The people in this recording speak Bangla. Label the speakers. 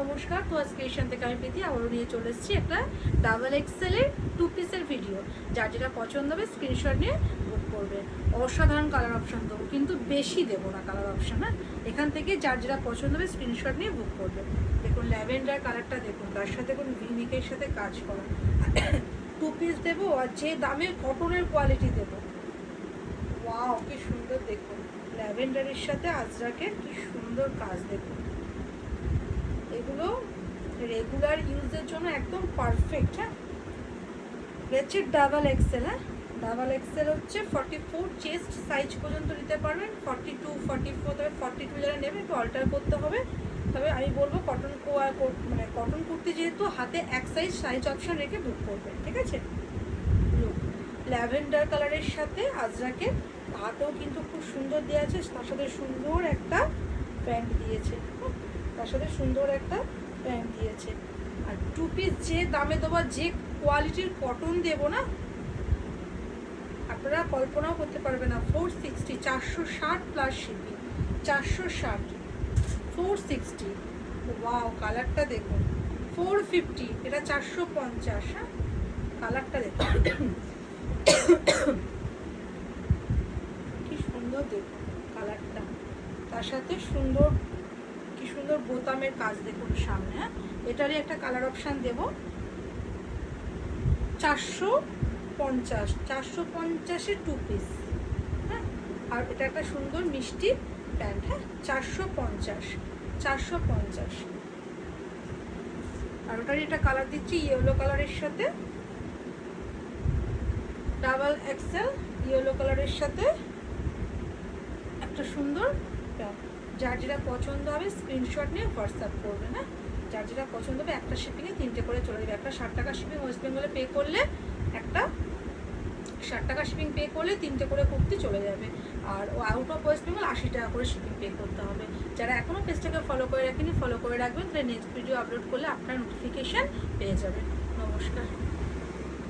Speaker 1: নমস্কার, তো আজকে এশিয়ান থেকে আমি প্রীতি আবারও নিয়ে চলে এসেছি একটা ডাবল এক্সেলের 2 পিসের ভিডিও। যার যেটা পছন্দ হবে স্ক্রিনশট নিয়ে বুক করবে। অসাধারণ কালার অপশান দেবো, কিন্তু বেশি দেবো না কালার অপশান। হ্যাঁ, এখান থেকে যার যেটা পছন্দ হবে স্ক্রিনশট নিয়ে বুক করবে। দেখুন ল্যাভেন্ডার কালারটা দেখুন, তার সাথে দেখুন ভিনিকের সাথে কাজ করা 2 পিস দেবো, আর যে দামে কটনের কোয়ালিটি দেবো। ওয়াও, কি সুন্দর! দেখুন ল্যাভেন্ডারের সাথে আজরাকের কি সুন্দর কাজ। দেখুন এগুলো রেগুলার ইউজের জন্য একদম পারফেক্ট। হ্যাঁ, হচ্ছে ডাবল এক্সেল। হ্যাঁ, ডাবল এক্সেল হচ্ছে 44 চেস্ট সাইজ পর্যন্ত নিতে পারবেন, 42 44, তবে 42 যারা নেবে একটু অল্টার করতে হবে। তবে আমি বলবো কটন কুর্তি যেহেতু হাতে এক সাইজ অপশান রেখে বুক করবেন, ঠিক আছে। ল্যাভেন্ডার কালারের সাথে আজরাকের হাতেও কিন্তু খুব সুন্দর দেওয়া আছে, তার সাথে সুন্দর একটা প্যান্ট দিয়েছে। তার সাথে সুন্দর একটা প্যান্ট দিয়েছে। আর 2 পিস যে দামে দেবো, যে কোয়ালিটির কটন দেবো না, আপনারা কল্পনাও করতে পারবেন না। 460, 460 প্লাস শিপিং, 460, 460। ওয়াও, কালারটা দেখুন। 450, এটা 450। হ্যাঁ, কালারটা দেখুন কি সুন্দর, দেখুন কালারটা। তার সাথে সুন্দর কি সুন্দর বোতামের কাজ দেখুন সামনে। হ্যাঁ, এটারই একটা কালার অপশান দেব। 450, 450-এর 2 পিস। হ্যাঁ, আর এটা একটা সুন্দর মিষ্টি প্যান্ট। হ্যাঁ, 450, 450। আর ওটারই একটা কালার দিচ্ছি ইয়েলো কালারের সাথে, ডাবল এক্সেল ইয়েলো কালারের সাথে একটা সুন্দর প্যান্ট। যার যেটা পছন্দ হবে স্ক্রিনশট নিয়ে হোয়াটসঅ্যাপ করবে। না, যার যেটা পছন্দ হবে একটা শিপিংয়ে 3টে করে চলে যাবে। একটা 60 টাকা শিপিং ওয়েস্ট বেঙ্গলে পে করলে, একটা 60 টাকা শিপিং পে করলে 3টে করে কুর্তি চলে যাবে। আর আউট অফ ওয়েস্ট বেঙ্গল 80 টাকা করে শিপিং পে করতে হবে। যারা এখনও পেজটাকে ফলো করে রাখেনি, ফলো করে রাখবেন, তাহলে নেক্সট ভিডিও আপলোড করলে আপনার নোটিফিকেশান পেয়ে যাবেন। নমস্কার।